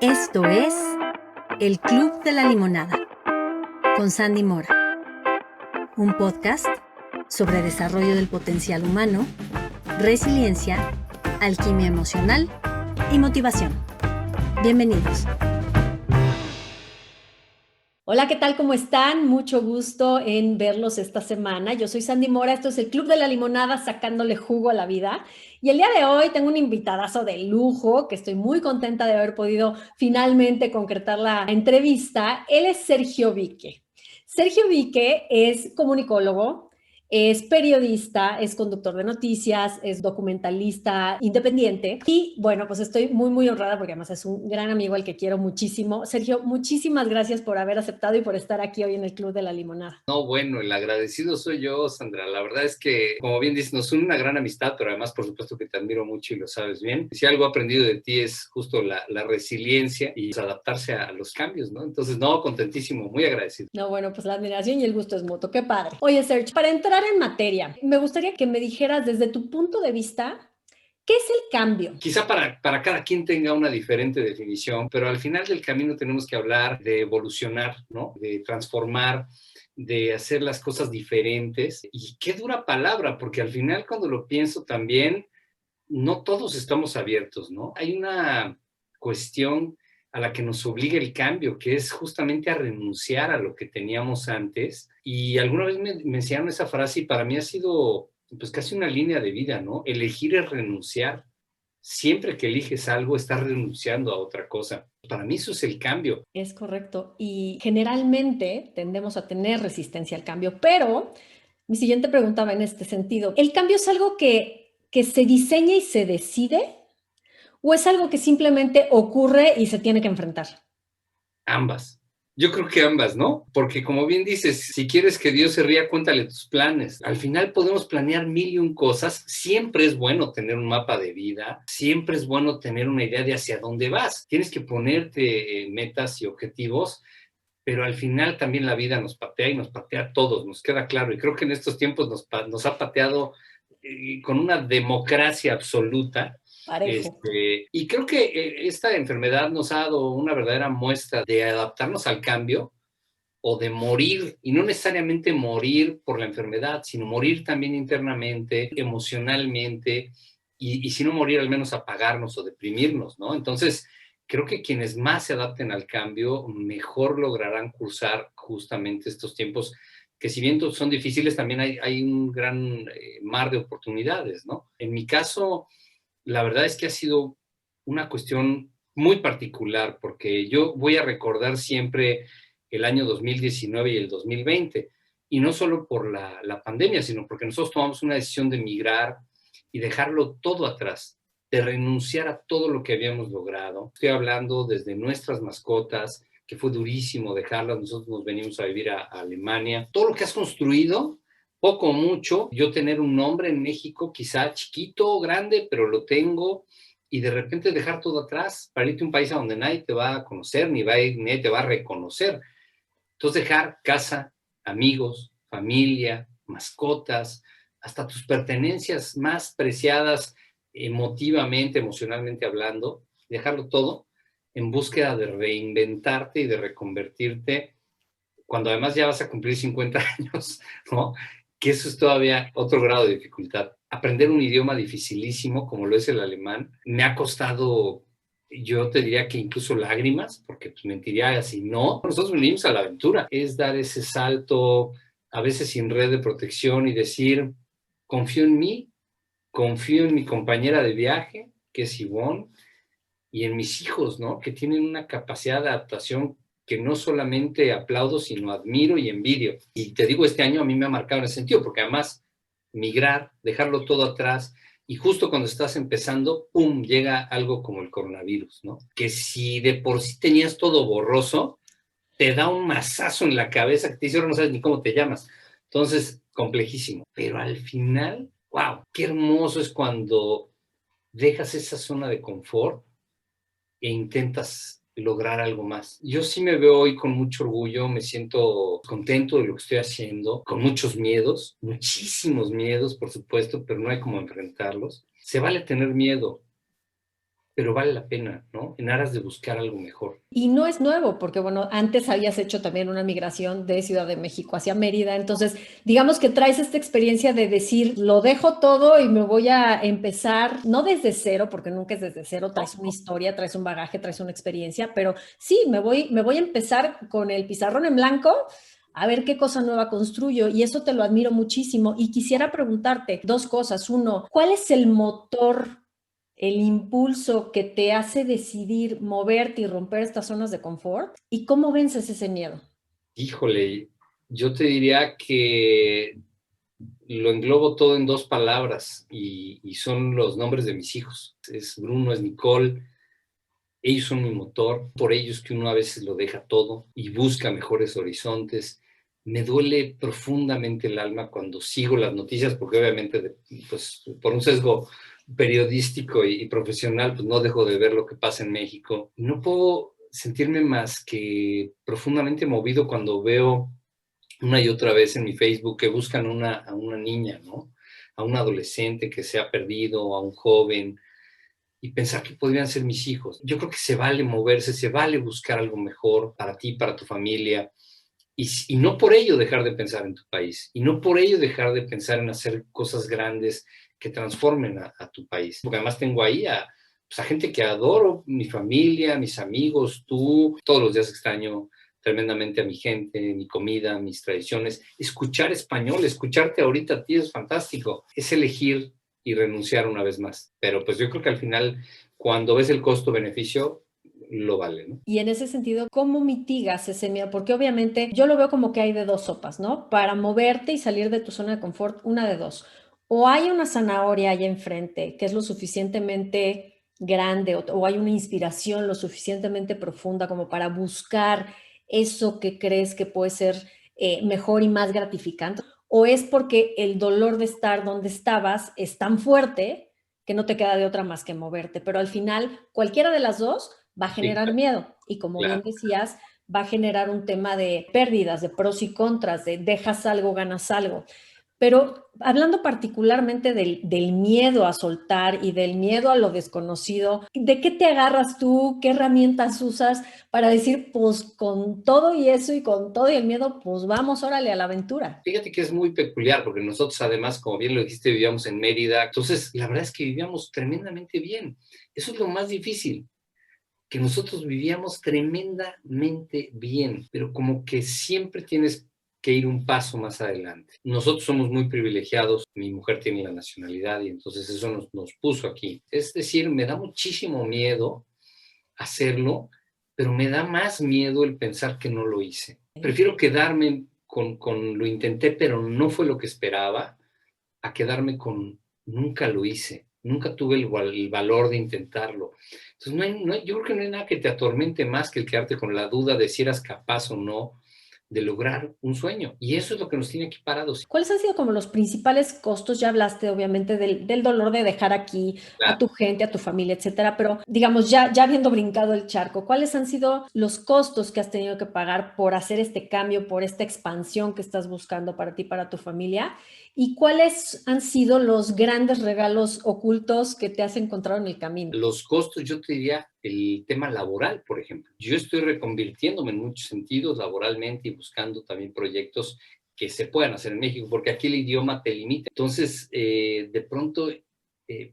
Esto es El Club de la Limonada con Sandy Mora, un podcast sobre desarrollo del potencial humano, resiliencia, alquimia emocional y motivación. Bienvenidos. Hola, ¿qué tal? ¿Cómo están? Mucho gusto en verlos esta semana. Yo soy Sandy Mora, esto es el Club de la Limonada, sacándole jugo a la vida. Y el día de hoy tengo un invitadazo de lujo, que estoy muy contenta de haber podido finalmente concretar la entrevista. Él es Sergio Vique. Sergio Vique es comunicólogo, es periodista, es conductor de noticias, es documentalista independiente. Y bueno, pues estoy muy honrada porque además es un gran amigo al que quiero muchísimo. Sergio, muchísimas gracias por haber aceptado y por estar aquí hoy en el Club de la Limonada. No, bueno, el agradecido soy yo, Sandra. La verdad es que, como bien dices, nos une una gran amistad, pero además, por supuesto, que te admiro mucho y lo sabes bien. Si algo he aprendido de ti es justo la resiliencia y adaptarse a los cambios, ¿no? Entonces, no, contentísimo, muy agradecido. No, bueno, pues la admiración y el gusto es mutuo. Qué padre. Oye, Sergio, para entrar en materia, me gustaría que me dijeras desde tu punto de vista, ¿qué es el cambio? Quizá para cada quien tenga una diferente definición, pero al final del camino tenemos que hablar de evolucionar, ¿no? De transformar, de hacer las cosas diferentes. Y qué dura palabra, porque al final cuando lo pienso también, no todos estamos abiertos, ¿no? Hay una cuestión a la que nos obliga el cambio, que es justamente a renunciar a lo que teníamos antes. Y alguna vez me enseñaron esa frase y para mí ha sido pues casi una línea de vida, ¿no? Elegir es renunciar. Siempre que eliges algo, estás renunciando a otra cosa. Para mí eso es el cambio. Es correcto. Y generalmente tendemos a tener resistencia al cambio, pero mi siguiente pregunta va en este sentido. ¿El cambio es algo que se diseña y se decide o es algo que simplemente ocurre y se tiene que enfrentar? Ambas. Yo creo que ambas, ¿no? Porque como bien dices, si quieres que Dios se ría, cuéntale tus planes. Al final podemos planear mil y un cosas. Siempre es bueno tener un mapa de vida. Siempre es bueno tener una idea de hacia dónde vas. Tienes que ponerte metas y objetivos, pero al final también la vida nos patea y nos patea a todos, nos queda claro. Y creo que en estos tiempos nos ha pateado con una democracia absoluta. Parejo. Y creo que esta enfermedad nos ha dado una verdadera muestra de adaptarnos al cambio o de morir, y no necesariamente morir por la enfermedad, sino morir también internamente, emocionalmente, y si no morir, al menos apagarnos o deprimirnos, ¿no? Entonces, creo que quienes más se adapten al cambio, mejor lograrán cursar justamente estos tiempos, que si bien son difíciles, también hay un gran mar de oportunidades, ¿no? En mi caso, la verdad es que ha sido una cuestión muy particular, porque yo voy a recordar siempre el año 2019 y el 2020, y no solo por la pandemia, sino porque nosotros tomamos una decisión de migrar y dejarlo todo atrás, de renunciar a todo lo que habíamos logrado. Estoy hablando desde nuestras mascotas, que fue durísimo dejarlas, nosotros nos venimos a vivir a Alemania, todo lo que has construido, poco o mucho, yo tener un nombre en México, quizá chiquito o grande, pero lo tengo, y de repente dejar todo atrás para irte a un país a donde nadie te va a conocer, ni nadie te va a reconocer. Entonces dejar casa, amigos, familia, mascotas, hasta tus pertenencias más preciadas emotivamente, emocionalmente hablando, dejarlo todo en búsqueda de reinventarte y de reconvertirte cuando además ya vas a cumplir 50 años, ¿no? Que eso es todavía otro grado de dificultad. Aprender un idioma dificilísimo como lo es el alemán me ha costado, yo te diría que incluso lágrimas, porque pues mentiría si no. Nosotros venimos a la aventura, es dar ese salto, a veces sin red de protección y decir, confío en mí, confío en mi compañera de viaje, que es Ivonne, y en mis hijos, ¿no? Que tienen una capacidad de adaptación que no solamente aplaudo, sino admiro y envidio. Y te digo, este año a mí me ha marcado en ese sentido, porque además migrar, dejarlo todo atrás, y justo cuando estás empezando, ¡pum!, llega algo como el coronavirus, ¿no? Que si de por sí tenías todo borroso, te da un mazazo en la cabeza que te dice, ahora no sabes ni cómo te llamas. Entonces, complejísimo. Pero al final, wow, qué hermoso es cuando dejas esa zona de confort e intentas lograr algo más. Yo sí me veo hoy con mucho orgullo, me siento contento de lo que estoy haciendo, con muchos miedos, muchísimos miedos, por supuesto, pero no hay como enfrentarlos. Se vale tener miedo, pero vale la pena, ¿no? En aras de buscar algo mejor. Y no es nuevo, porque bueno, antes habías hecho también una migración de Ciudad de México hacia Mérida, entonces digamos que traes esta experiencia de decir, lo dejo todo y me voy a empezar, no desde cero, porque nunca es desde cero, traes una historia, traes un bagaje, traes una experiencia, pero sí, me voy a empezar con el pizarrón en blanco a ver qué cosa nueva construyo y eso te lo admiro muchísimo. Y quisiera preguntarte dos cosas. Uno, ¿cuál es el motor, el impulso que te hace decidir moverte y romper estas zonas de confort? ¿Y cómo vences ese miedo? Híjole, yo te diría que lo englobo todo en dos palabras y son los nombres de mis hijos. Es Bruno, es Nicole. Ellos son mi motor, por ellos que uno a veces lo deja todo y busca mejores horizontes. Me duele profundamente el alma cuando sigo las noticias, porque obviamente, pues, por un sesgo periodístico y profesional, pues no dejo de ver lo que pasa en México. No puedo sentirme más que profundamente movido cuando veo una y otra vez en mi Facebook que buscan a una niña, ¿no? A un adolescente que se ha perdido, a un joven, y pensar que podrían ser mis hijos. Yo creo que se vale moverse, se vale buscar algo mejor para ti, para tu familia, y no por ello dejar de pensar en tu país, y no por ello dejar de pensar en hacer cosas grandes que transformen a tu país. Porque además tengo ahí pues, a gente que adoro, mi familia, mis amigos, tú, todos los días extraño tremendamente a mi gente, mi comida, mis tradiciones. Escuchar español, escucharte ahorita a ti es fantástico. Es elegir y renunciar una vez más. Pero pues yo creo que al final, cuando ves el costo-beneficio, lo vale, ¿no? Y en ese sentido, ¿cómo mitigas ese miedo? Porque obviamente yo lo veo como que hay de dos sopas, ¿no? Para moverte y salir de tu zona de confort, una de dos. O hay una zanahoria ahí enfrente que es lo suficientemente grande o hay una inspiración lo suficientemente profunda como para buscar eso que crees que puede ser mejor y más gratificante. O es porque el dolor de estar donde estabas es tan fuerte que no te queda de otra más que moverte. Pero al final, cualquiera de las dos va a Sí, generar miedo y como bien claro. decías, va a generar un tema de pérdidas, de pros y contras, de dejas algo, ganas algo. Pero hablando particularmente del miedo a soltar y del miedo a lo desconocido, ¿de qué te agarras tú? ¿Qué herramientas usas para decir, pues con todo y eso y con todo y el miedo, pues vamos, órale a la aventura? Fíjate que es muy peculiar porque nosotros además, como bien lo dijiste, vivíamos en Mérida. Entonces, la verdad es que vivíamos tremendamente bien. Eso es lo más difícil, que nosotros vivíamos tremendamente bien, pero como que siempre tienes que ir un paso más adelante. Nosotros somos muy privilegiados, mi mujer tiene la nacionalidad y entonces eso nos puso aquí. Es decir, me da muchísimo miedo hacerlo, pero me da más miedo el pensar que no lo hice. Prefiero quedarme con lo intenté, pero no fue lo que esperaba, a quedarme con nunca lo hice, nunca tuve el valor de intentarlo. Entonces, yo creo que no hay nada que te atormente más que el quedarte con la duda de si eras capaz o no de lograr un sueño. Y eso es lo que nos tiene aquí parados. ¿Cuáles han sido como los principales costos? Ya hablaste obviamente del dolor de dejar aquí a Claro. tu gente, a tu familia, etcétera, pero digamos, ya habiendo brincado el charco, ¿cuáles han sido los costos que has tenido que pagar por hacer este cambio, por esta expansión que estás buscando para ti, para tu familia? ¿Y cuáles han sido los grandes regalos ocultos que te has encontrado en el camino? Los costos, yo te diría el tema laboral, por ejemplo. Yo estoy reconvirtiéndome en muchos sentidos laboralmente y buscando también proyectos que se puedan hacer en México, porque aquí el idioma te limita. Entonces, de pronto,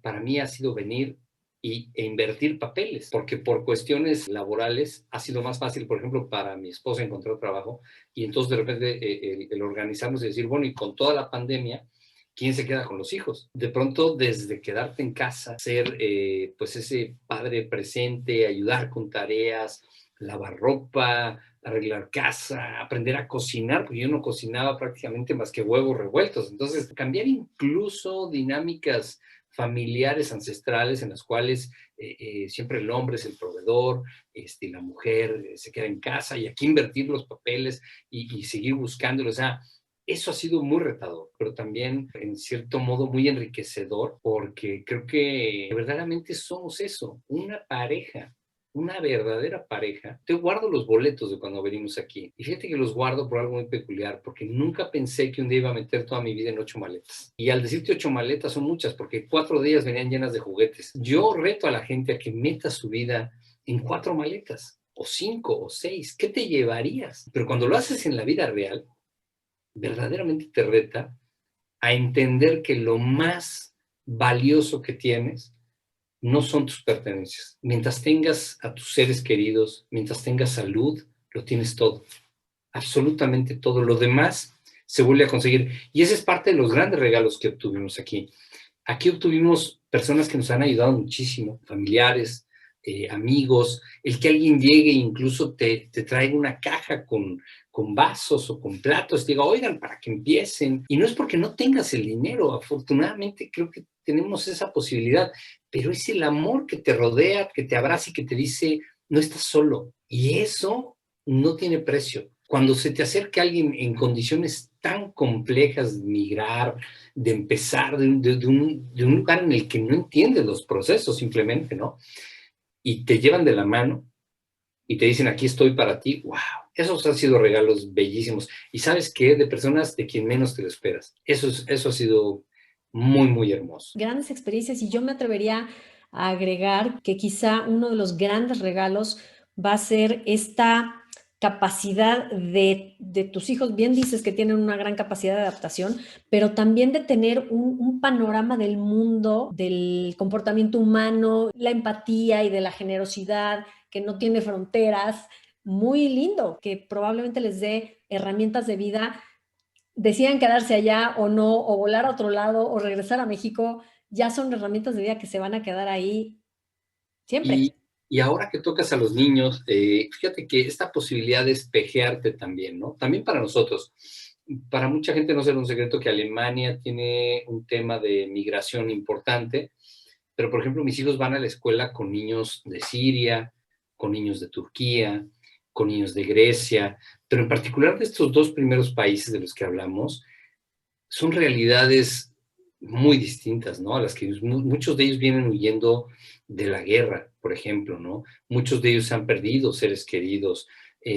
para mí ha sido venir e invertir papeles, porque por cuestiones laborales ha sido más fácil, por ejemplo, para mi esposa encontrar trabajo, y entonces de repente el organizarnos y decir, bueno, y con toda la pandemia, ¿quién se queda con los hijos? De pronto, desde quedarte en casa, ser pues ese padre presente, ayudar con tareas, lavar ropa, arreglar casa, aprender a cocinar, porque yo no cocinaba prácticamente más que huevos revueltos. Entonces, cambiar incluso dinámicas familiares ancestrales en las cuales siempre el hombre es el proveedor, la mujer se queda en casa y aquí invertir los papeles y seguir buscándolo. O sea, eso ha sido muy retador, pero también en cierto modo muy enriquecedor, porque creo que verdaderamente somos eso, una pareja. una verdadera pareja. Te guardo los boletos de cuando venimos aquí. Y fíjate que los guardo por algo muy peculiar, porque nunca pensé que un día iba a meter toda mi vida en 8 maletas. Y al decirte 8 maletas son muchas, porque 4 de ellas venían llenas de juguetes. Yo reto a la gente a que meta su vida en 4 maletas, o 5, o 6. ¿Qué te llevarías? Pero cuando lo haces en la vida real, verdaderamente te reta a entender que lo más valioso que tienes no son tus pertenencias. Mientras tengas a tus seres queridos, mientras tengas salud, lo tienes todo. Absolutamente todo. Lo demás se vuelve a conseguir. Y ese es parte de los grandes regalos que obtuvimos aquí. Aquí obtuvimos personas que nos han ayudado muchísimo, familiares, amigos, el que alguien llegue e incluso te traiga una caja con vasos o con platos, te diga, oigan, para que empiecen. Y no es porque no tengas el dinero, afortunadamente creo que tenemos esa posibilidad, pero es el amor que te rodea, que te abraza y que te dice, no estás solo. Y eso no tiene precio. Cuando se te acerca alguien en condiciones tan complejas de migrar, de empezar de un lugar en el que no entiendes los procesos simplemente, ¿no? Y te llevan de la mano y te dicen, aquí estoy para ti, wow, esos han sido regalos bellísimos. Y ¿sabes qué? De personas de quien menos te lo esperas. Eso ha sido muy, muy hermoso. Grandes experiencias, y yo me atrevería a agregar que quizá uno de los grandes regalos va a ser esta capacidad de tus hijos, bien dices que tienen una gran capacidad de adaptación, pero también de tener un panorama del mundo, del comportamiento humano, la empatía y de la generosidad que no tiene fronteras, muy lindo, que probablemente les dé herramientas de vida, decían quedarse allá o no, o volar a otro lado, o regresar a México, ya son herramientas de vida que se van a quedar ahí siempre. Y, y ahora que tocas a los niños, fíjate que esta posibilidad de espejearte también, ¿no? También para nosotros. Para mucha gente no será un secreto que Alemania tiene un tema de migración importante, pero por ejemplo mis hijos van a la escuela con niños de Siria, con niños de Turquía, con niños de Grecia, pero en particular de estos dos primeros países de los que hablamos, son realidades muy distintas, ¿no? A las que muchos de ellos vienen huyendo de la guerra, por ejemplo, ¿no? Muchos de ellos han perdido seres queridos,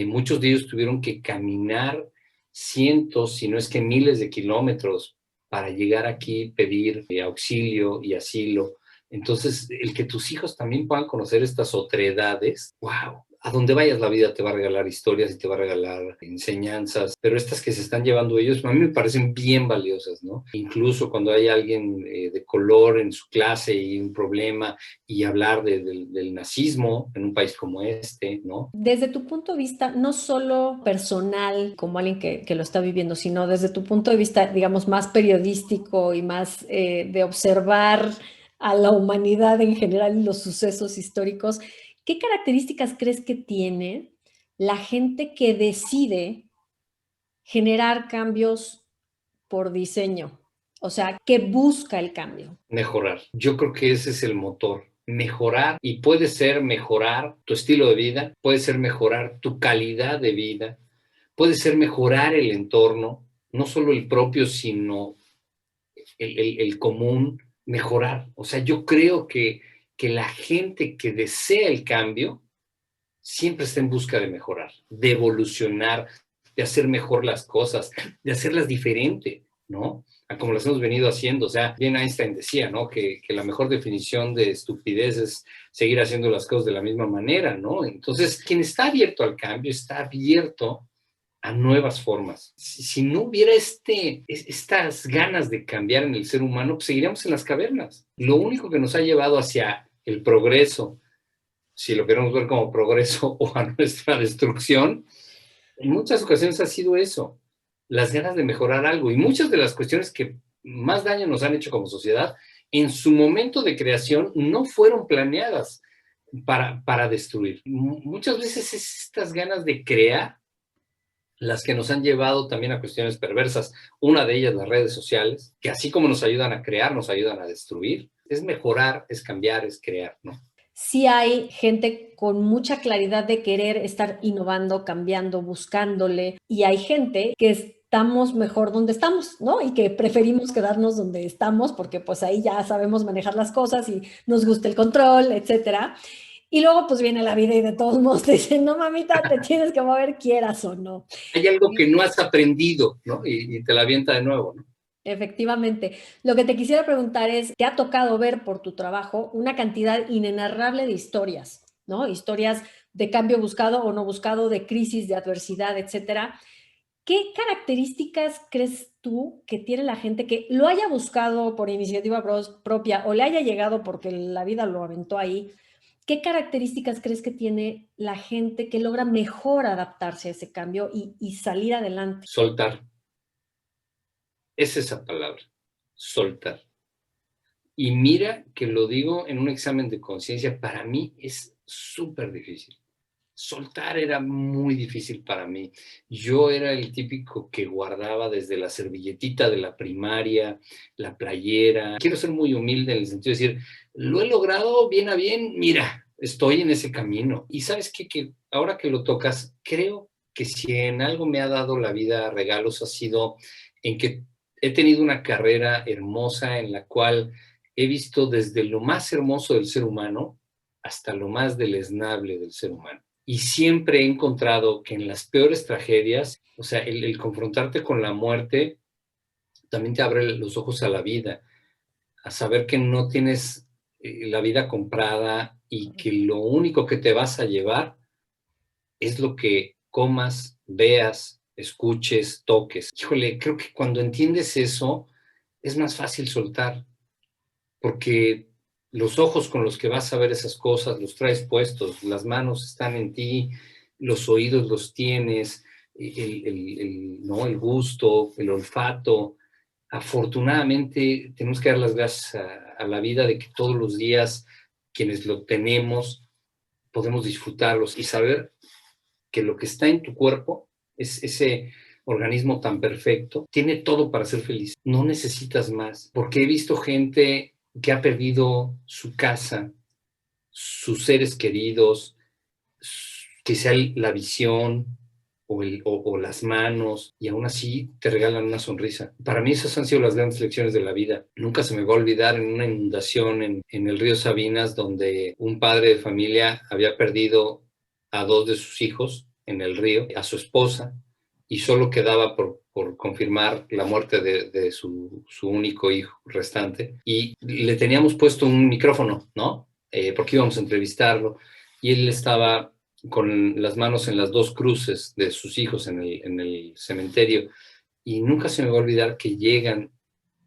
muchos de ellos tuvieron que caminar cientos, si no es que miles de kilómetros para llegar aquí, pedir auxilio y asilo. Entonces, el que tus hijos también puedan conocer estas otredades, wow, a donde vayas la vida te va a regalar historias y te va a regalar enseñanzas, pero estas que se están llevando ellos a mí me parecen bien valiosas, ¿no? Incluso cuando hay alguien de color en su clase y un problema y hablar del nazismo en un país como este, ¿no? Desde tu punto de vista, no solo personal, como alguien que lo está viviendo, sino desde tu punto de vista, digamos, más periodístico y más de observar a la humanidad en general y los sucesos históricos, ¿qué características crees que tiene la gente que decide generar cambios por diseño? O sea, que busca el cambio. Mejorar. Yo creo que ese es el motor. Mejorar, y puede ser mejorar tu estilo de vida, puede ser mejorar tu calidad de vida, puede ser mejorar el entorno, no solo el propio, sino el común, mejorar. O sea, yo creo que la gente que desea el cambio siempre está en busca de mejorar, de evolucionar, de hacer mejor las cosas, de hacerlas diferente, ¿no? A como las hemos venido haciendo. O sea, bien Einstein decía, ¿no? Que la mejor definición de estupidez es seguir haciendo las cosas de la misma manera, ¿no? Entonces, quien está abierto al cambio está abierto a nuevas formas. Si no hubiera estas ganas de cambiar en el ser humano, pues seguiríamos en las cavernas. Lo único que nos ha llevado hacia el progreso, si lo queremos ver como progreso o a nuestra destrucción, en muchas ocasiones ha sido eso, las ganas de mejorar algo. Y muchas de las cuestiones que más daño nos han hecho como sociedad, en su momento de creación no fueron planeadas para destruir. Muchas veces es estas ganas de crear las que nos han llevado también a cuestiones perversas. Una de ellas, las redes sociales, que así como nos ayudan a crear, nos ayudan a destruir. Es mejorar, es cambiar, es crear, ¿no? Sí hay gente con mucha claridad de querer estar innovando, cambiando, buscándole, y hay gente que estamos mejor donde estamos, ¿no? Y que preferimos quedarnos donde estamos porque pues ahí ya sabemos manejar las cosas y nos gusta el control, etcétera. Y luego pues viene la vida y de todos modos te dicen, no mamita, te tienes que mover quieras o no. Hay algo que no has aprendido, ¿no? Y te la avienta de nuevo, ¿no? Efectivamente. Lo que te quisiera preguntar es, ¿te ha tocado ver por tu trabajo una cantidad inenarrable de historias, ¿no? Historias de cambio buscado o no buscado, de crisis, de adversidad, etcétera. ¿Qué características crees tú que tiene la gente que lo haya buscado por iniciativa propia o le haya llegado porque la vida lo aventó ahí? ¿Qué características crees que tiene la gente que logra mejor adaptarse a ese cambio y salir adelante? Soltar. Es esa palabra, soltar. Y mira que lo digo en un examen de conciencia, para mí es súper difícil. Soltar era muy difícil para mí. Yo era el típico que guardaba desde la servilletita de la primaria, la playera. Quiero ser muy humilde en el sentido de decir, lo he logrado bien a bien, mira, estoy en ese camino. Y sabes qué, que ahora que lo tocas, creo que si en algo me ha dado la vida regalos ha sido en que he tenido una carrera hermosa en la cual he visto desde lo más hermoso del ser humano hasta lo más deleznable del ser humano. Y siempre he encontrado que en las peores tragedias, o sea, el confrontarte con la muerte también te abre los ojos a la vida, a saber que no tienes la vida comprada y que lo único que te vas a llevar es lo que comas, veas, escuches, toques. Híjole, creo que cuando entiendes eso es más fácil soltar, porque los ojos con los que vas a ver esas cosas los traes puestos, las manos están en ti, los oídos los tienes, ¿no? El gusto, el olfato. Afortunadamente tenemos que dar las gracias a la vida de que todos los días quienes lo tenemos podemos disfrutarlos y saber que lo que está en tu cuerpo es ese organismo tan perfecto, tiene todo para ser feliz. No necesitas más, porque he visto gente que ha perdido su casa, sus seres queridos, quizá la visión o las manos, y aún así te regalan una sonrisa. Para mí esas han sido las grandes lecciones de la vida. Nunca se me va a olvidar en una inundación en el río Sabinas, donde un padre de familia había perdido a dos de sus hijos en el río, a su esposa, y solo quedaba por confirmar la muerte de su único hijo restante. Y le teníamos puesto un micrófono, ¿no? Porque íbamos a entrevistarlo, y él estaba con las manos en las dos cruces de sus hijos en el cementerio. Y nunca se me va a olvidar que llegan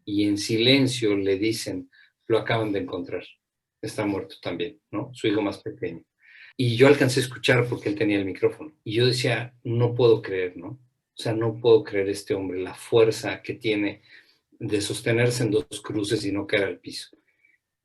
y en silencio le dicen, lo acaban de encontrar, está muerto también, ¿no? Su hijo más pequeño. Y yo alcancé a escuchar porque él tenía el micrófono. Y yo decía, no puedo creer, ¿no? O sea, no puedo creer este hombre, la fuerza que tiene de sostenerse en dos cruces y no caer al piso.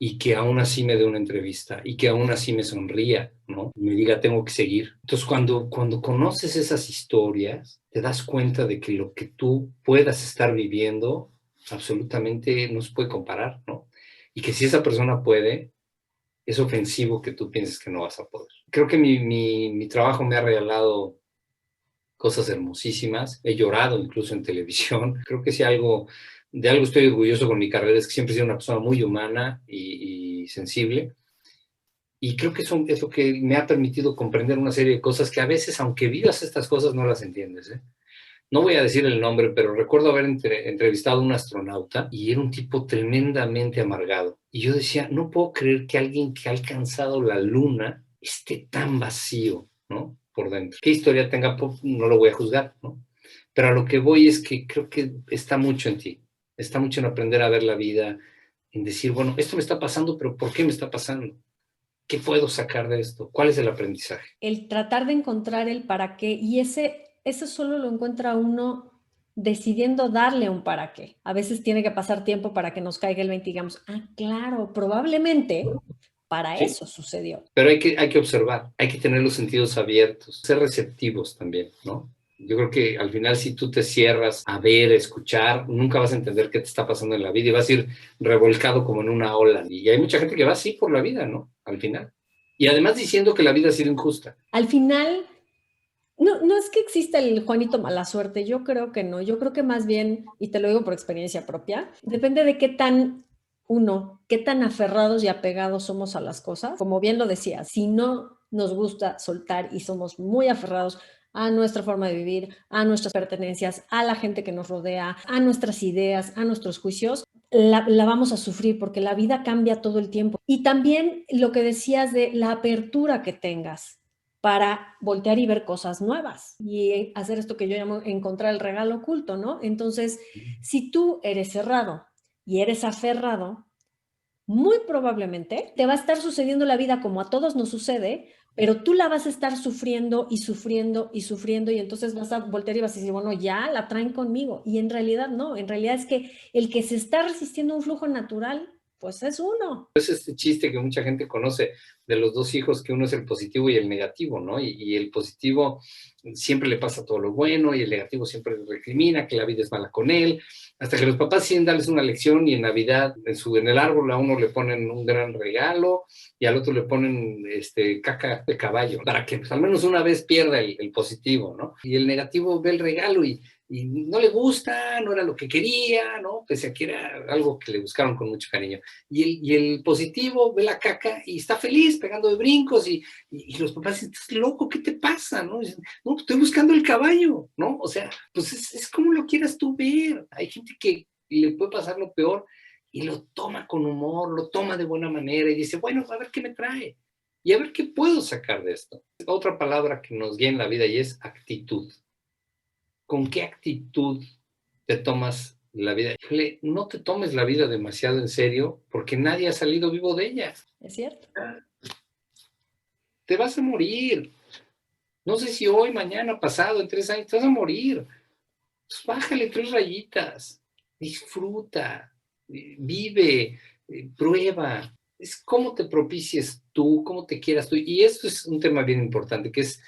Y que aún así me dé una entrevista y que aún así me sonría, ¿no? Y me diga, tengo que seguir. Entonces, cuando conoces esas historias, te das cuenta de que lo que tú puedas estar viviendo absolutamente no se puede comparar, ¿no? Y que si esa persona puede, es ofensivo que tú pienses que no vas a poder. Creo que mi trabajo me ha regalado cosas hermosísimas. He llorado incluso en televisión. Creo que si de algo estoy orgulloso con mi carrera es que siempre he sido una persona muy humana y sensible. Y creo que eso es lo que me ha permitido comprender una serie de cosas que a veces, aunque vivas estas cosas, no las entiendes, ¿eh? No voy a decir el nombre, pero recuerdo haber entrevistado a un astronauta y era un tipo tremendamente amargado. Y yo decía, no puedo creer que alguien que ha alcanzado la luna esté tan vacío, ¿no? Por dentro. ¿Qué historia tenga? No lo voy a juzgar, ¿no? Pero a lo que voy es que creo que está mucho en ti. Está mucho en aprender a ver la vida, en decir, bueno, esto me está pasando, pero ¿por qué me está pasando? ¿Qué puedo sacar de esto? ¿Cuál es el aprendizaje? El tratar de encontrar el para qué y ese solo lo encuentra uno decidiendo darle un para qué. A veces tiene que pasar tiempo para que nos caiga el 20 y digamos, ah, claro, probablemente para Sí, eso sucedió. pero hay que observar, hay que tener los sentidos abiertos, ser receptivos también, ¿no? Yo creo que al final si tú te cierras a ver, a escuchar, nunca vas a entender qué te está pasando en la vida y vas a ir revolcado como en una ola. Y hay mucha gente que va así por la vida, ¿no? Al final. Y además diciendo que la vida ha sido injusta. Al final, no es que exista el Juanito mala suerte, yo creo que no, yo creo que más bien, y te lo digo por experiencia propia, depende de qué tan Uno, ¿qué tan aferrados y apegados somos a las cosas? Como bien lo decía, si no nos gusta soltar y somos muy aferrados a nuestra forma de vivir, a nuestras pertenencias, a la gente que nos rodea, a nuestras ideas, a nuestros juicios, la vamos a sufrir porque la vida cambia todo el tiempo. Y también lo que decías de la apertura que tengas para voltear y ver cosas nuevas y hacer esto que yo llamo encontrar el regalo oculto, ¿no? Entonces, si tú eres cerrado y eres aferrado, muy probablemente te va a estar sucediendo la vida como a todos nos sucede, pero tú la vas a estar sufriendo y sufriendo y sufriendo y entonces vas a voltear y vas a decir, bueno, ya la traen conmigo. Y en realidad no, en realidad es que el que se está resistiendo a un flujo natural, pues es uno. Es este chiste que mucha gente conoce de los dos hijos, que uno es el positivo y el negativo, ¿no? Y el positivo siempre le pasa todo lo bueno y el negativo siempre recrimina que la vida es mala con él, hasta que los papás deciden darles una lección y en Navidad en el árbol a uno le ponen un gran regalo y al otro le ponen caca de caballo, para que pues, al menos una vez pierda el positivo, ¿no? Y el negativo ve el regalo y no le gusta, no era lo que quería, ¿no? Pese a que era algo que le buscaron con mucho cariño. Y el positivo ve la caca y está feliz, pegando de brincos, y los papás dicen, estás loco, ¿qué te pasa? ¿No? Dicen, no, estoy buscando el caballo, ¿no? O sea, pues es como lo quieras tú ver. Hay gente que le puede pasar lo peor y lo toma con humor, lo toma de buena manera y dice, bueno, a ver qué me trae y a ver qué puedo sacar de esto. Otra palabra que nos guía en la vida y es actitud. ¿Con qué actitud te tomas la vida? No te tomes la vida demasiado en serio porque nadie ha salido vivo de ella. Es cierto. Te vas a morir. No sé si hoy, mañana, pasado, en 3 años, te vas a morir. Pues bájale 3 rayitas. Disfruta. Vive. Prueba. Es cómo te propicies tú, cómo te quieras tú. Y esto es un tema bien importante, que es,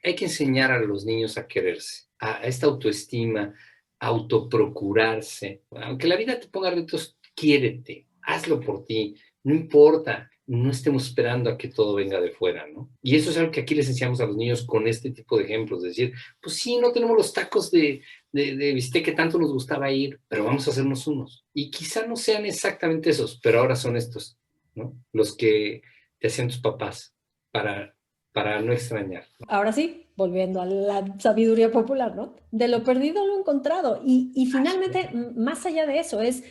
hay que enseñar a los niños a quererse, a esta autoestima, a autoprocurarse. Aunque la vida te ponga retos, quiérete, hazlo por ti, no importa, no estemos esperando a que todo venga de fuera, ¿no? Y eso es algo que aquí les enseñamos a los niños con este tipo de ejemplos, es decir, pues sí, no tenemos los tacos de bistec que tanto nos gustaba ir, pero vamos a hacernos unos. Y quizá no sean exactamente esos, pero ahora son estos, ¿no? Los que te hacían tus papás para no extrañar. Ahora sí, volviendo a la sabiduría popular, ¿no? De lo perdido lo encontrado. Y finalmente, más allá de eso, es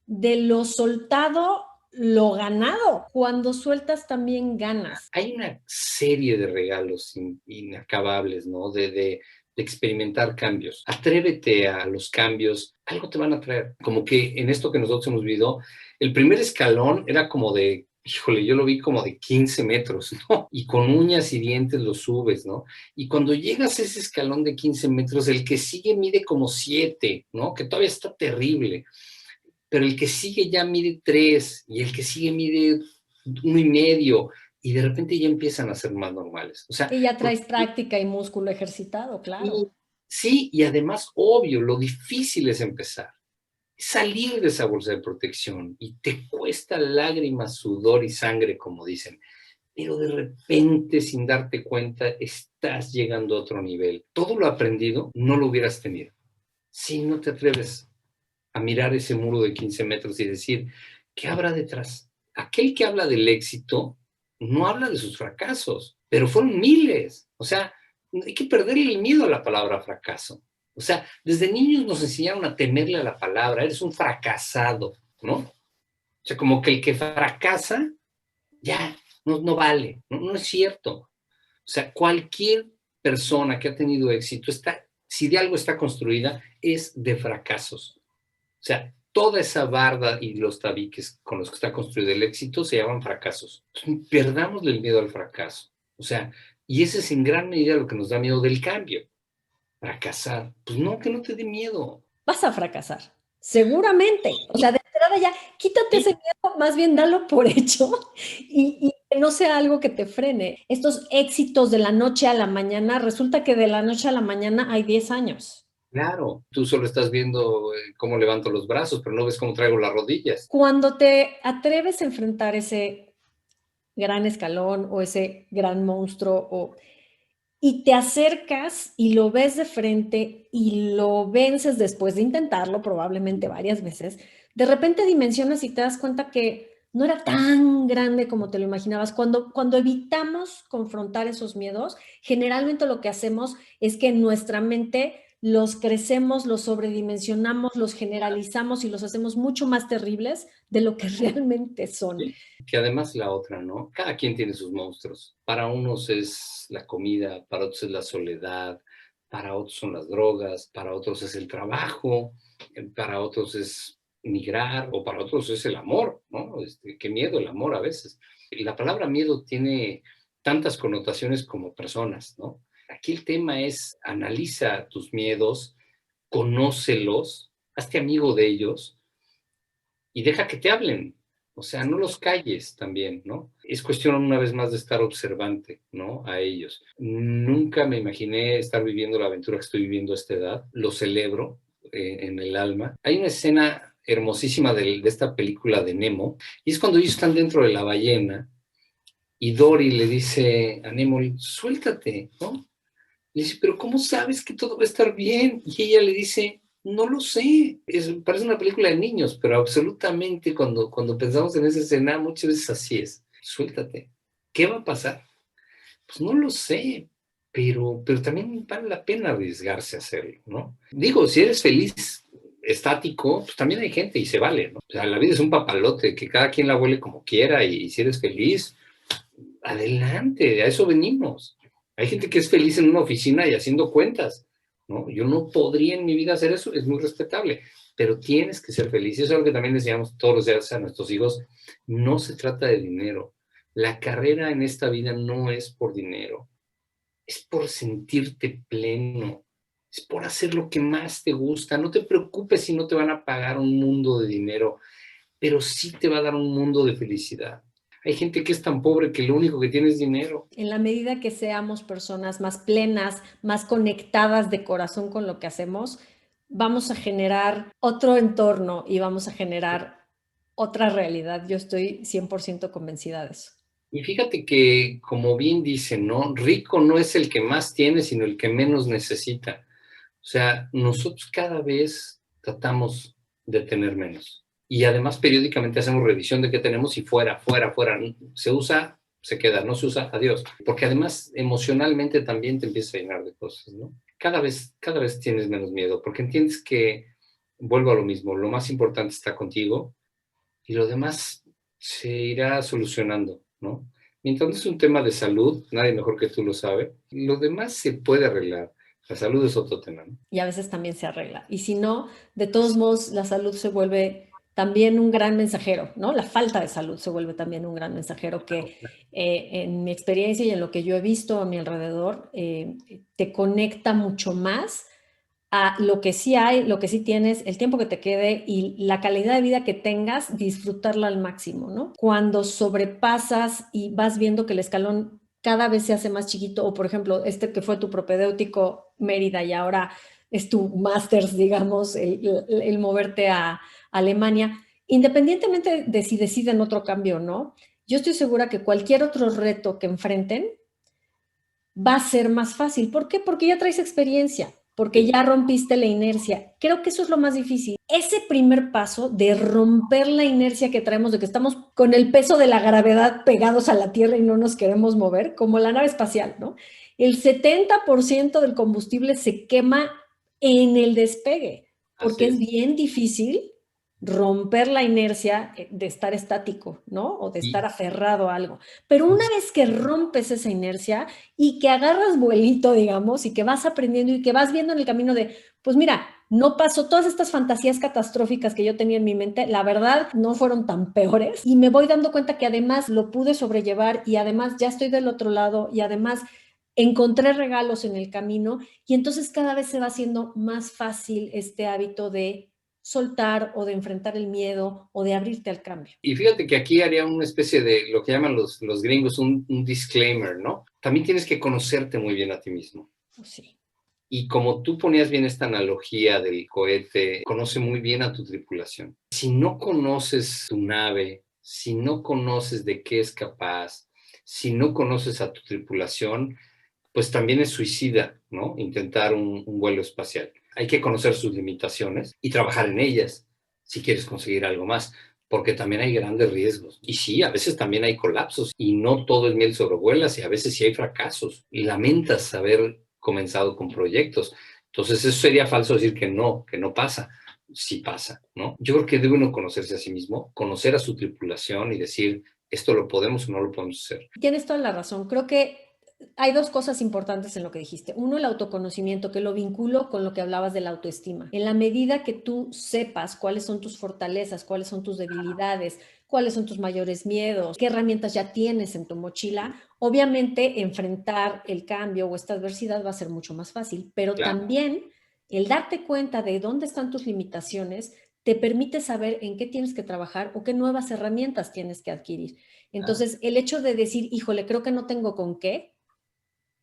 de lo soltado lo ganado. Cuando sueltas también ganas. Hay una serie de regalos inacabables, ¿no? De experimentar cambios. Atrévete a los cambios, algo te van a traer. Como que en esto que nosotros hemos vivido, el primer escalón era como de, híjole, yo lo vi como de 15 metros, ¿no? Y con uñas y dientes lo subes, ¿no? Y cuando llegas a ese escalón de 15 metros, el que sigue mide como 7, ¿no? Que todavía está terrible. Pero el que sigue ya mide 3 y el que sigue mide 1,5 y de repente ya empiezan a ser más normales. O sea, Y ya traes práctica y músculo ejercitado, sí, claro. sí, y además, obvio, lo difícil es empezar. Salir de esa bolsa de protección y te cuesta lágrimas, sudor y sangre, como dicen, pero de repente, sin darte cuenta, estás llegando a otro nivel. Todo lo aprendido no lo hubieras tenido si no te atreves a mirar ese muro de 15 metros y decir, ¿qué habrá detrás? Aquel que habla del éxito no habla de sus fracasos, pero fueron miles. O sea, hay que perderle el miedo a la palabra fracaso. O sea, desde niños nos enseñaron a temerle a la palabra, eres un fracasado, ¿no? O sea, como que el que fracasa, ya, no vale, no es cierto. O sea, cualquier persona que ha tenido éxito, si de algo está construida, es de fracasos. O sea, toda esa barda y los tabiques con los que está construido el éxito se llaman fracasos. Entonces, perdamos el miedo al fracaso. O sea, y ese es en gran medida lo que nos da miedo del cambio. Fracasar. Pues no, que no te dé miedo. Vas a fracasar. Seguramente. O sea, de entrada ya, quítate Sí, ese miedo, más bien dalo por hecho y que no sea algo que te frene. Estos éxitos de la noche a la mañana, resulta que de la noche a la mañana hay 10 años. claro. Tú solo estás viendo cómo levanto los brazos, pero no ves cómo traigo las rodillas. Cuando te atreves a enfrentar ese gran escalón o ese gran monstruo y te acercas y lo ves de frente y lo vences después de intentarlo probablemente varias veces, de repente dimensionas y te das cuenta que no era tan grande como te lo imaginabas. Cuando evitamos confrontar esos miedos, generalmente lo que hacemos es que en nuestra mente los crecemos, los sobredimensionamos, los generalizamos y los hacemos mucho más terribles de lo que realmente son. Sí. Que además la otra, ¿no? Cada quien tiene sus monstruos. Para unos es la comida, para otros es la soledad, para otros son las drogas, para otros es el trabajo, para otros es migrar o para otros es el amor, ¿no? Qué miedo el amor a veces. Y la palabra miedo tiene tantas connotaciones como personas, ¿no? Aquí el tema es analiza tus miedos, conócelos, hazte amigo de ellos y deja que te hablen. O sea, no los calles también, ¿no? Es cuestión una vez más de estar observante, ¿no? A ellos. Nunca me imaginé estar viviendo la aventura que estoy viviendo a esta edad. Lo celebro en el alma. Hay una escena hermosísima de esta película de Nemo, y es cuando ellos están dentro de la ballena y Dory le dice a Nemo, suéltate, ¿no? Le dice, pero ¿cómo sabes que todo va a estar bien? Y ella le dice, no lo sé. Parece una película de niños, pero absolutamente cuando pensamos en esa escena, muchas veces así es. Suéltate. ¿Qué va a pasar? Pues no lo sé, pero también vale la pena arriesgarse a hacerlo, ¿no? Digo, si eres feliz estático, pues también hay gente y se vale, ¿no? O sea, la vida es un papalote, que cada quien la huele como quiera y si eres feliz, adelante, a eso venimos. Hay gente que es feliz en una oficina y haciendo cuentas, ¿no? Yo no podría en mi vida hacer eso, es muy respetable, pero tienes que ser feliz. Y eso es algo que también les decíamos todos los días a nuestros hijos. No se trata de dinero. La carrera en esta vida no es por dinero, es por sentirte pleno, es por hacer lo que más te gusta. No te preocupes si no te van a pagar un mundo de dinero, pero sí te va a dar un mundo de felicidad. Hay gente que es tan pobre que lo único que tiene es dinero. En la medida que seamos personas más plenas, más conectadas de corazón con lo que hacemos, vamos a generar otro entorno y vamos a generar otra realidad. Yo estoy 100% convencida de eso. Y fíjate que, como bien dicen, ¿no? Rico no es el que más tiene, sino el que menos necesita. O sea, nosotros cada vez tratamos de tener menos. Y además periódicamente hacemos revisión de qué tenemos y fuera, fuera, fuera. Se usa, se queda, no se usa, adiós. Porque además emocionalmente también te empieza a llenar de cosas, ¿no? Cada vez tienes menos miedo, porque entiendes que, vuelvo a lo mismo, lo más importante está contigo y lo demás se irá solucionando, ¿no? Mientras no es un tema de salud, nadie mejor que tú lo sabe, lo demás se puede arreglar. La salud es otro tema, ¿no? Y a veces también se arregla. Y si no, de todos modos, la salud se vuelve también un gran mensajero, ¿no? La falta de salud se vuelve también un gran mensajero que en mi experiencia y en lo que yo he visto a mi alrededor, te conecta mucho más a lo que sí hay, lo que sí tienes, el tiempo que te quede y la calidad de vida que tengas, disfrutarla al máximo, ¿no? Cuando sobrepasas y vas viendo que el escalón cada vez se hace más chiquito, o por ejemplo, este que fue tu propedéutico Mérida y ahora es tu másters, digamos, el moverte a Alemania, independientemente de si deciden otro cambio o no, yo estoy segura que cualquier otro reto que enfrenten va a ser más fácil. ¿Por qué? Porque ya traes experiencia, porque ya rompiste la inercia. Creo que eso es lo más difícil. Ese primer paso de romper la inercia que traemos, de que estamos con el peso de la gravedad pegados a la Tierra y no nos queremos mover, como la nave espacial, ¿no? El 70% del combustible se quema en el despegue, porque es bien difícil romper la inercia de estar estático, ¿no? O de estar aferrado a algo. Pero una vez que rompes esa inercia y que agarras vuelito, digamos, y que vas aprendiendo y que vas viendo en el camino de, pues mira, no pasó todas estas fantasías catastróficas que yo tenía en mi mente, la verdad no fueron tan peores y me voy dando cuenta que además lo pude sobrellevar y además ya estoy del otro lado y además encontré regalos en el camino y entonces cada vez se va haciendo más fácil este hábito de soltar o de enfrentar el miedo o de abrirte al cambio. Y fíjate que aquí haría una especie de lo que llaman los gringos un disclaimer, ¿no? También tienes que conocerte muy bien a ti mismo. Pues sí. Y como tú ponías bien esta analogía del cohete, conoce muy bien a tu tripulación. Si no conoces tu nave, si no conoces de qué es capaz, si no conoces a tu tripulación, pues también es suicida, ¿no? Intentar un vuelo espacial. Hay que conocer sus limitaciones y trabajar en ellas. si quieres conseguir algo más, porque también hay grandes riesgos. Y sí, a veces también hay colapsos y no todo es miel sobre hojuelas y a veces sí hay fracasos. Y lamentas haber comenzado con proyectos. Entonces eso sería falso decir que no pasa. Sí pasa, ¿no? Yo creo que debe uno conocerse a sí mismo, conocer a su tripulación y decir, esto lo podemos o no lo podemos hacer. Tienes toda la razón. Creo que hay dos cosas importantes en lo que dijiste. Uno, el autoconocimiento, que lo vinculo con lo que hablabas de la autoestima. En la medida que tú sepas cuáles son tus fortalezas, cuáles son tus debilidades, cuáles son tus mayores miedos, qué herramientas ya tienes en tu mochila, obviamente enfrentar el cambio o esta adversidad va a ser mucho más fácil, pero Claro. también el darte cuenta de dónde están tus limitaciones te permite saber en qué tienes que trabajar o qué nuevas herramientas tienes que adquirir. Entonces, el hecho de decir, híjole, creo que no tengo con qué,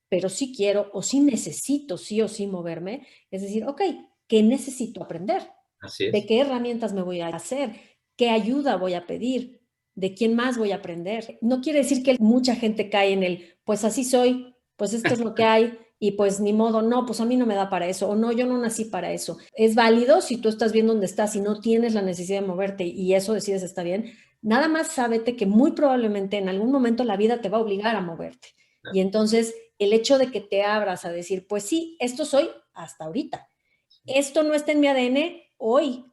pero sí quiero o sí necesito sí o sí moverme, es decir, ok, ¿qué necesito aprender? Así ¿De es. qué herramientas me voy a hacer? ¿Qué ayuda voy a pedir? ¿De quién más voy a aprender? No quiere decir que mucha gente cae en el, pues así soy, pues esto es lo que hay y pues ni modo, no, pues a mí no me da para eso o no, yo no nací para eso. Es válido si tú estás bien donde estás y no tienes la necesidad de moverte y eso decides está bien. Nada más sábete que muy probablemente en algún momento la vida te va a obligar a moverte. Y entonces el hecho de que te abras a decir, pues sí, esto soy hasta ahorita. Esto no está en mi ADN hoy,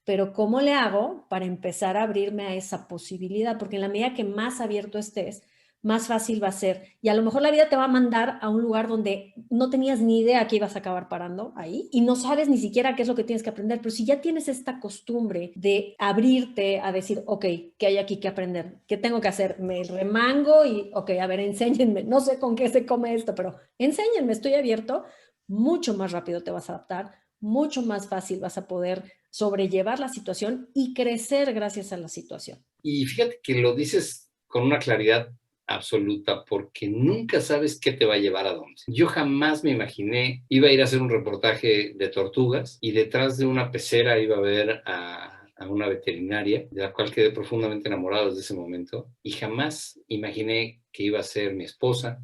pero ¿cómo le hago para empezar a abrirme a esa posibilidad? Porque en la medida que más abierto estés, más fácil va a ser. Y a lo mejor la vida te va a mandar a un lugar donde no tenías ni idea que ibas a acabar parando ahí y no sabes ni siquiera qué es lo que tienes que aprender. Pero si ya tienes esta costumbre de abrirte a decir, ok, ¿qué hay aquí que aprender? ¿Qué tengo que hacer? Me remango y, ok, a ver, enséñenme. No sé con qué se come esto, pero enséñenme, estoy abierto. Mucho más rápido te vas a adaptar, mucho más fácil vas a poder sobrellevar la situación y crecer gracias a la situación. Y fíjate que lo dices con una claridad absoluta porque nunca sabes qué te va a llevar a dónde. Yo jamás me imaginé, iba a ir a hacer un reportaje de tortugas y detrás de una pecera iba a ver a una veterinaria, de la cual quedé profundamente enamorado desde ese momento, y jamás imaginé que iba a ser mi esposa,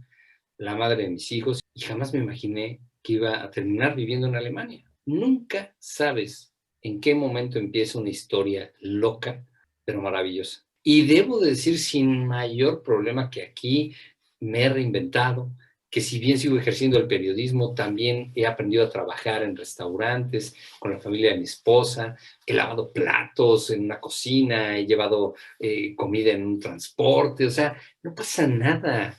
la madre de mis hijos, y jamás me imaginé que iba a terminar viviendo en Alemania. Nunca sabes en qué momento empieza una historia loca, pero maravillosa. Y debo decir sin mayor problema que aquí me he reinventado, que si bien sigo ejerciendo el periodismo, también he aprendido a trabajar en restaurantes, con la familia de mi esposa, he lavado platos en una cocina, he llevado comida en un transporte, o sea, no pasa nada.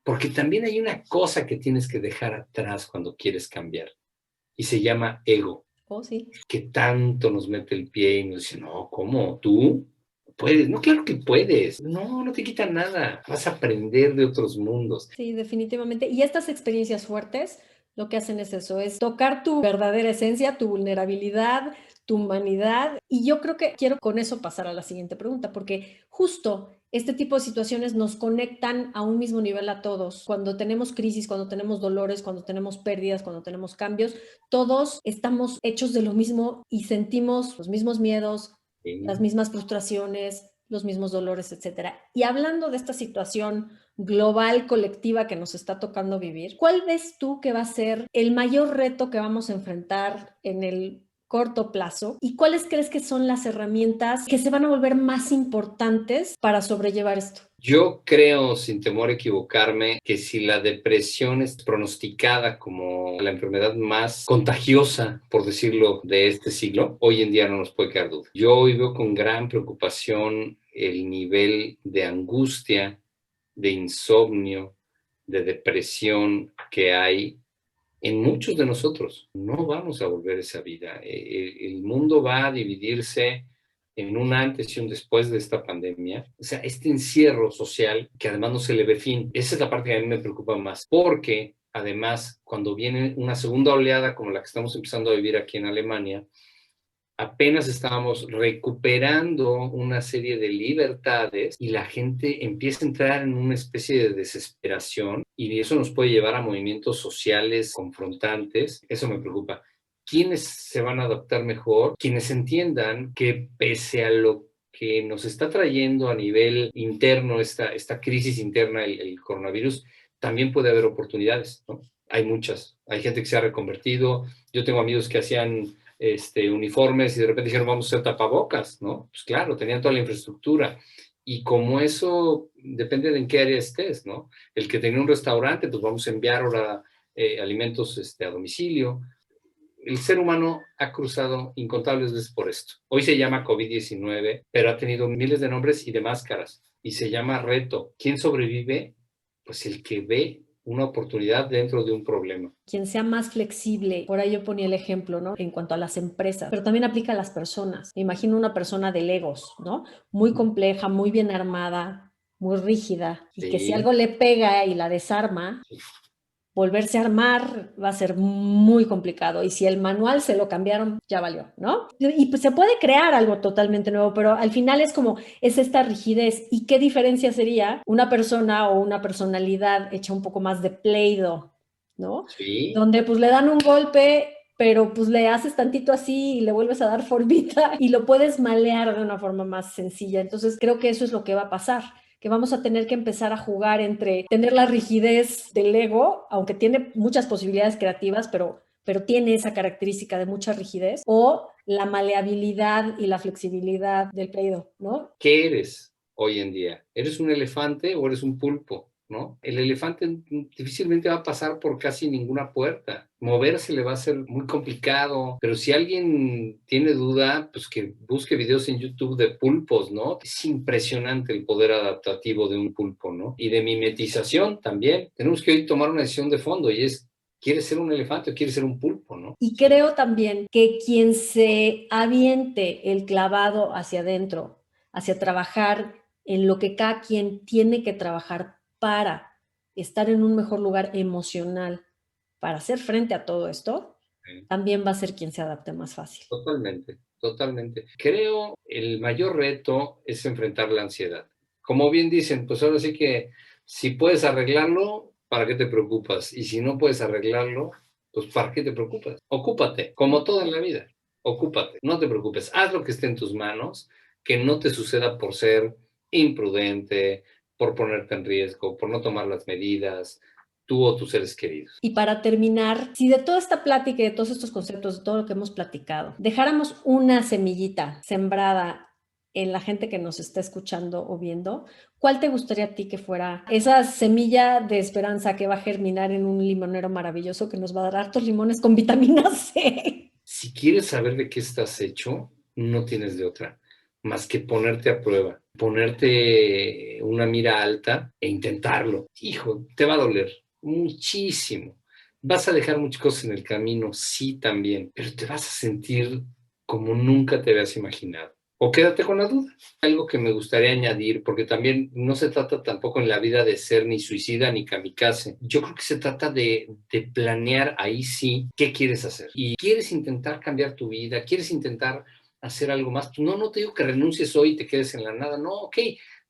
Porque también hay una cosa que tienes que dejar atrás cuando quieres cambiar y se llama ego, Oh, sí. que tanto nos mete el pie y nos dice, no, ¿cómo? ¿Tú? ¿Puedes? No, claro que puedes. No, no te quita nada. Vas a aprender de otros mundos. Sí, definitivamente. Y estas experiencias fuertes lo que hacen es eso, es tocar tu verdadera esencia, tu vulnerabilidad, tu humanidad. Y yo creo que quiero con eso pasar a la siguiente pregunta, porque justo este tipo de situaciones nos conectan a un mismo nivel a todos. Cuando tenemos crisis, cuando tenemos dolores, cuando tenemos pérdidas, cuando tenemos cambios, todos estamos hechos de lo mismo y sentimos los mismos miedos, las Sí. mismas frustraciones, los mismos dolores, etcétera. Y hablando de esta situación global, colectiva que nos está tocando vivir, ¿cuál ves tú que va a ser el mayor reto que vamos a enfrentar en el corto plazo? ¿Y cuáles crees que son las herramientas que se van a volver más importantes para sobrellevar esto? Yo creo, sin temor a equivocarme, que si la depresión es pronosticada como la enfermedad más contagiosa, por decirlo, de este siglo, hoy en día no nos puede quedar duda. Yo hoy veo con gran preocupación el nivel de angustia, de insomnio, de depresión que hay en muchos de nosotros. No vamos a volver a esa vida. El mundo va a dividirse en un antes y un después de esta pandemia. O sea, este encierro social que además no se le ve fin. Esa es la parte que a mí me preocupa más, porque además cuando viene una segunda oleada como la que estamos empezando a vivir aquí en Alemania, apenas estábamos recuperando una serie de libertades y la gente empieza a entrar en una especie de desesperación y eso nos puede llevar a movimientos sociales confrontantes. Eso me preocupa. ¿Quiénes se van a adaptar mejor? Quienes entiendan que pese a lo que nos está trayendo a nivel interno, esta crisis interna, el coronavirus, también puede haber oportunidades, ¿no? Hay muchas. Hay gente que se ha reconvertido. Yo tengo amigos que hacían uniformes y de repente dijeron, vamos a hacer tapabocas, ¿no? Pues claro, tenían toda la infraestructura. Y como eso depende de en qué área estés, ¿no? El que tenía un restaurante, pues vamos a enviar ahora alimentos a domicilio. El ser humano ha cruzado incontables veces por esto. Hoy se llama COVID-19, pero ha tenido miles de nombres y de máscaras. Y se llama reto. ¿Quién sobrevive? Pues el que ve una oportunidad dentro de un problema. Quien sea más flexible, por ahí yo ponía el ejemplo, ¿no? En cuanto a las empresas, pero también aplica a las personas. Me imagino una persona de Legos, ¿no? Muy compleja, muy bien armada, muy rígida, y que si algo le pega y la desarma, volverse a armar va a ser muy complicado. Y si el manual se lo cambiaron, ya valió, ¿no? Y pues se puede crear algo totalmente nuevo, pero al final es esta rigidez. ¿Y qué diferencia sería una persona o una personalidad hecha un poco más de Play-Doh, ¿no? Sí. Donde pues le dan un golpe, pero pues le haces tantito así y le vuelves a dar formita y lo puedes malear de una forma más sencilla. Entonces creo que eso es lo que va a pasar, que vamos a tener que empezar a jugar entre tener la rigidez del Lego, aunque tiene muchas posibilidades creativas, pero tiene esa característica de mucha rigidez, o la maleabilidad y la flexibilidad del Play-Doh, ¿no? ¿Qué eres hoy en día? ¿Eres un elefante o eres un pulpo? ¿No? El elefante difícilmente va a pasar por casi ninguna puerta. Moverse le va a ser muy complicado, pero si alguien tiene duda, pues que busque videos en YouTube de pulpos, ¿no? Es impresionante el poder adaptativo de un pulpo, ¿no? Y de mimetización también. Tenemos que hoy tomar una decisión de fondo y es, ¿quieres ser un elefante o quieres ser un pulpo, no? Y creo también que quien se aviente el clavado hacia adentro, hacia trabajar en lo que cada quien tiene que trabajar para estar en un mejor lugar emocional, para hacer frente a todo esto, también va a ser quien se adapte más fácil. Totalmente, totalmente. Creo el mayor reto es enfrentar la ansiedad. Como bien dicen, pues ahora sí que si puedes arreglarlo, ¿para qué te preocupas? Y si no puedes arreglarlo, pues ¿para qué te preocupas? Ocúpate, como todo en la vida. Ocúpate, no te preocupes. Haz lo que esté en tus manos, que no te suceda por ser imprudente, por ponerte en riesgo, por no tomar las medidas, tú o tus seres queridos. Y para terminar, si de toda esta plática y de todos estos conceptos, de todo lo que hemos platicado, dejáramos una semillita sembrada en la gente que nos está escuchando o viendo, ¿cuál te gustaría a ti que fuera esa semilla de esperanza que va a germinar en un limonero maravilloso que nos va a dar hartos limones con vitamina C? Si quieres saber de qué estás hecho, no tienes de otra más que ponerte a prueba, ponerte una mira alta e intentarlo. Hijo, te va a doler muchísimo. Vas a dejar muchas cosas en el camino, sí, también, pero te vas a sentir como nunca te habías imaginado. O quédate con la duda. Algo que me gustaría añadir, porque también no se trata tampoco en la vida de ser ni suicida ni kamikaze. Yo creo que se trata de planear ahí sí qué quieres hacer. Y quieres intentar cambiar tu vida, quieres intentar hacer algo más. No te digo que renuncies hoy y te quedes en la nada. No, ok,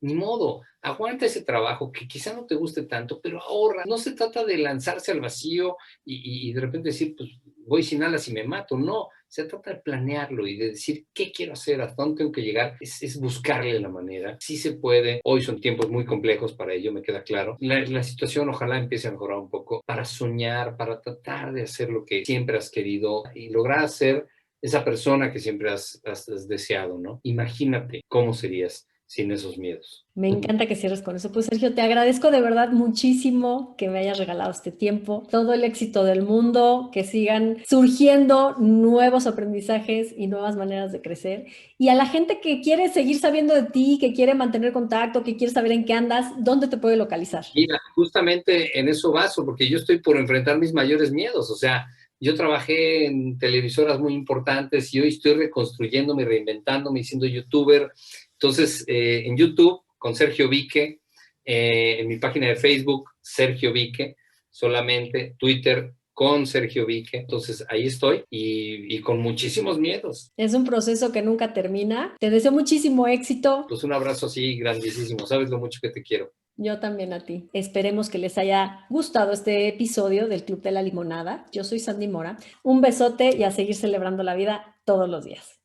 ni modo. Aguanta ese trabajo que quizá no te guste tanto, pero ahorra. No se trata de lanzarse al vacío y de repente decir, pues voy sin alas y me mato. No, se trata de planearlo y de decir qué quiero hacer, hasta dónde tengo que llegar. Es buscarle la manera. Sí se puede. Hoy son tiempos muy complejos para ello, me queda claro. La situación ojalá empiece a mejorar un poco para soñar, para tratar de hacer lo que siempre has querido y lograr ser esa persona que siempre has deseado, ¿no? Imagínate cómo serías sin esos miedos. Me encanta que cierres con eso. Pues Sergio, te agradezco de verdad muchísimo que me hayas regalado este tiempo, todo el éxito del mundo, que sigan surgiendo nuevos aprendizajes y nuevas maneras de crecer. Y a la gente que quiere seguir sabiendo de ti, que quiere mantener contacto, que quiere saber en qué andas, ¿dónde te puede localizar? Mira, justamente en eso baso, porque yo estoy por enfrentar mis mayores miedos, o sea, yo trabajé en televisoras muy importantes y hoy estoy reconstruyéndome, reinventándome, siendo youtuber. Entonces, en YouTube, con Sergio Vique, en mi página de Facebook, Sergio Vique, solamente, Twitter, con Sergio Vique. Entonces, ahí estoy y con muchísimos miedos. Es un proceso que nunca termina. Te deseo muchísimo éxito. Pues un abrazo así grandísimo. Sabes lo mucho que te quiero. Yo también a ti. Esperemos que les haya gustado este episodio del Club de la Limonada. Yo soy Sandy Mora. Un besote y a seguir celebrando la vida todos los días.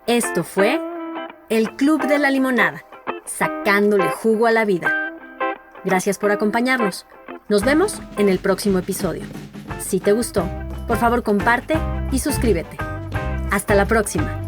Esto fue el Club de la Limonada, sacándole jugo a la vida. Gracias por acompañarnos. Nos vemos en el próximo episodio. Si te gustó, Por favor, comparte y suscríbete. Hasta la próxima.